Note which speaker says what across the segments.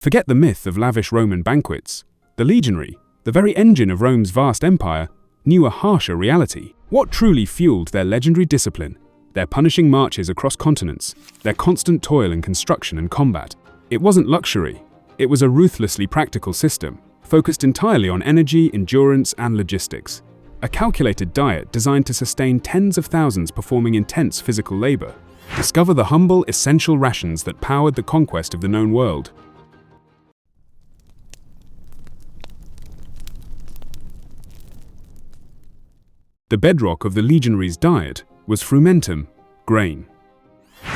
Speaker 1: Forget the myth of lavish Roman banquets. The Legionary, the very engine of Rome's vast empire, knew a harsher reality. What truly fueled their legendary discipline? Their punishing marches across continents, their constant toil in construction and combat. It wasn't luxury. It was a ruthlessly practical system, focused entirely on energy, endurance, and logistics. A calculated diet designed to sustain tens of thousands performing intense physical labor. Discover the humble, essential rations that powered the conquest of the known world. The bedrock of the legionaries' diet was frumentum, grain.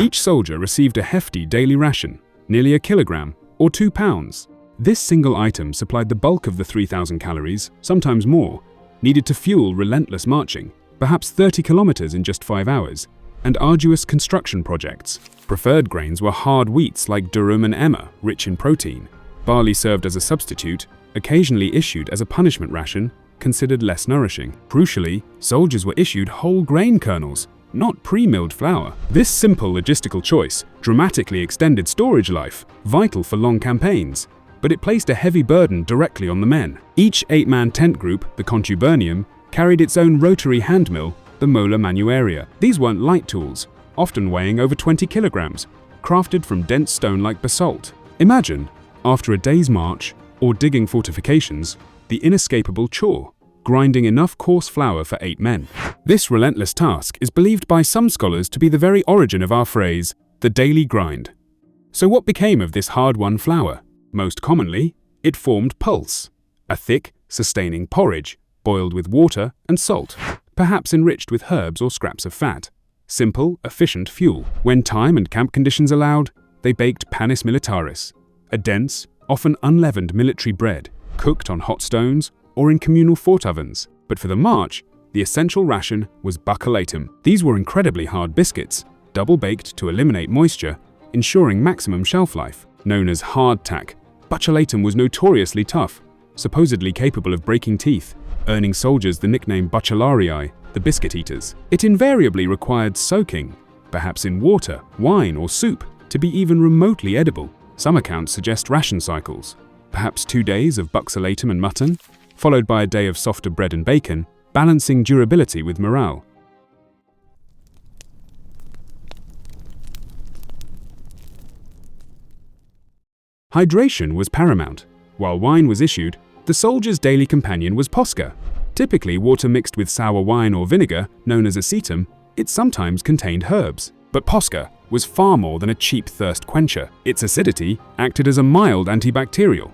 Speaker 1: Each soldier received a hefty daily ration, nearly a kilogram, or 2 pounds. This single item supplied the bulk of the 3,000 calories, sometimes more, needed to fuel relentless marching, perhaps 30 kilometers in just 5 hours, and arduous construction projects. Preferred grains were hard wheats like durum and emmer, rich in protein. Barley served as a substitute, occasionally issued as a punishment ration, considered less nourishing. Crucially, soldiers were issued whole grain kernels, not pre-milled flour. This simple logistical choice dramatically extended storage life, vital for long campaigns, but it placed a heavy burden directly on the men. Each 8-man tent group, the contubernium, carried its own rotary handmill, the mola manuaria. These weren't light tools, often weighing over 20 kilograms, crafted from dense stone like basalt. Imagine, after a day's march, or digging fortifications, the inescapable chore, grinding enough coarse flour for 8 men. This relentless task is believed by some scholars to be the very origin of our phrase, the daily grind. So what became of this hard-won flour? Most commonly, it formed pulse, a thick, sustaining porridge, boiled with water and salt, perhaps enriched with herbs or scraps of fat. Simple, efficient fuel. When time and camp conditions allowed, they baked panis militaris, a dense, often unleavened military bread, cooked on hot stones or in communal fort ovens. But for the march, the essential ration was Buccellatum. These were incredibly hard biscuits, double-baked to eliminate moisture, ensuring maximum shelf life. Known as Hardtack, Buccellatum was notoriously tough, supposedly capable of breaking teeth, earning soldiers the nickname Buccellarii, the biscuit eaters. It invariably required soaking, perhaps in water, wine, or soup, to be even remotely edible. Some accounts suggest ration cycles, perhaps 2 days of Buccellatum and mutton, followed by a day of softer bread and bacon, balancing durability with morale. Hydration was paramount. While wine was issued, the soldier's daily companion was Posca. Typically water mixed with sour wine or vinegar, known as acetum, it sometimes contained herbs. But Posca was far more than a cheap thirst quencher. Its acidity acted as a mild antibacterial,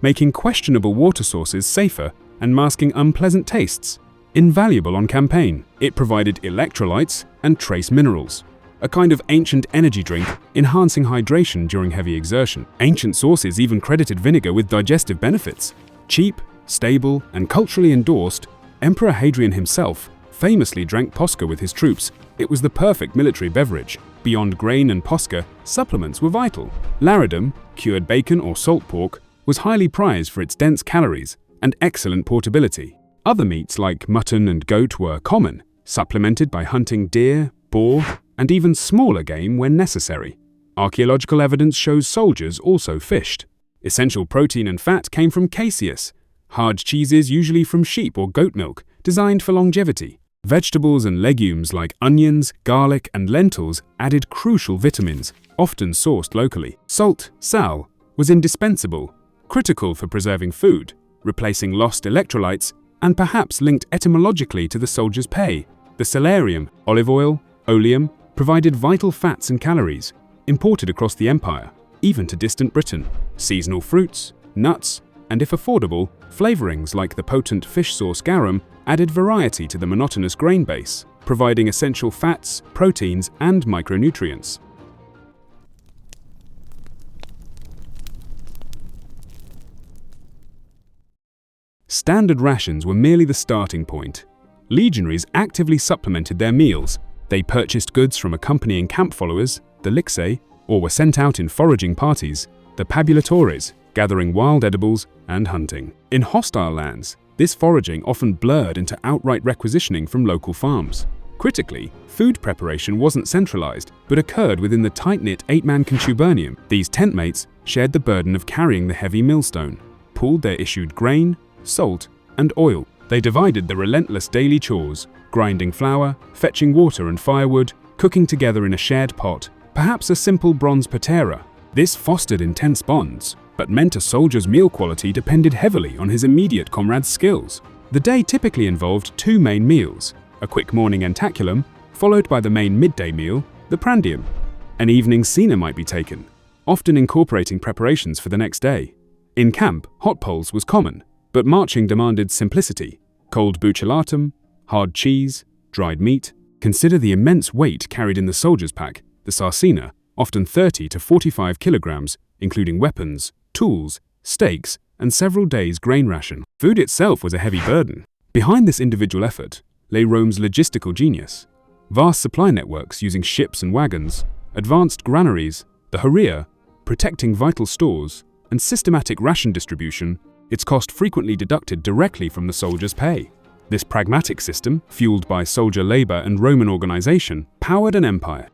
Speaker 1: making questionable water sources safer and masking unpleasant tastes. Invaluable on campaign, it provided electrolytes and trace minerals, a kind of ancient energy drink, enhancing hydration during heavy exertion. Ancient sources even credited vinegar with digestive benefits. Cheap, stable, and culturally endorsed, Emperor Hadrian himself famously drank Posca with his troops. It was the perfect military beverage. Beyond grain and Posca, supplements were vital. Laridum, cured bacon or salt pork, was highly prized for its dense calories and excellent portability. Other meats like mutton and goat were common, supplemented by hunting deer, boar, and even smaller game when necessary. Archaeological evidence shows soldiers also fished. Essential protein and fat came from caseus, hard cheeses usually from sheep or goat milk, designed for longevity. Vegetables and legumes like onions, garlic, and lentils added crucial vitamins, often sourced locally. Salt, sal, was indispensable, critical for preserving food, replacing lost electrolytes, and perhaps linked etymologically to the soldier's pay. The salarium, olive oil, oleum, provided vital fats and calories, imported across the empire, even to distant Britain. Seasonal fruits, nuts, and if affordable, flavorings like the potent fish sauce garum added variety to the monotonous grain base, providing essential fats, proteins, and micronutrients. Standard rations were merely the starting point. Legionaries actively supplemented their meals. They purchased goods from accompanying camp followers, the lixae, or were sent out in foraging parties, the pabulatores, gathering wild edibles and hunting. In hostile lands, this foraging often blurred into outright requisitioning from local farms. Critically, food preparation wasn't centralized, but occurred within the tight-knit 8-man contubernium. These tentmates shared the burden of carrying the heavy millstone, pooled their issued grain, salt, and oil. They divided the relentless daily chores, grinding flour, fetching water and firewood, cooking together in a shared pot, perhaps a simple bronze patera. This fostered intense bonds, but meant a soldier's meal quality depended heavily on his immediate comrade's skills. The day typically involved 2 main meals, a quick morning entaculum, followed by the main midday meal, the prandium. An evening cena might be taken, often incorporating preparations for the next day. In camp, hot poles was common, but marching demanded simplicity. Cold Buccellatum, hard cheese, dried meat. Consider the immense weight carried in the soldier's pack, the sarcina, often 30 to 45 kilograms, including weapons, tools, stakes, and several days' grain ration. Food itself was a heavy burden. Behind this individual effort lay Rome's logistical genius. Vast supply networks using ships and wagons, advanced granaries, the Horea, protecting vital stores, and systematic ration distribution, its cost frequently deducted directly from the soldier's pay. This pragmatic system, fueled by soldier labor and Roman organization, powered an empire.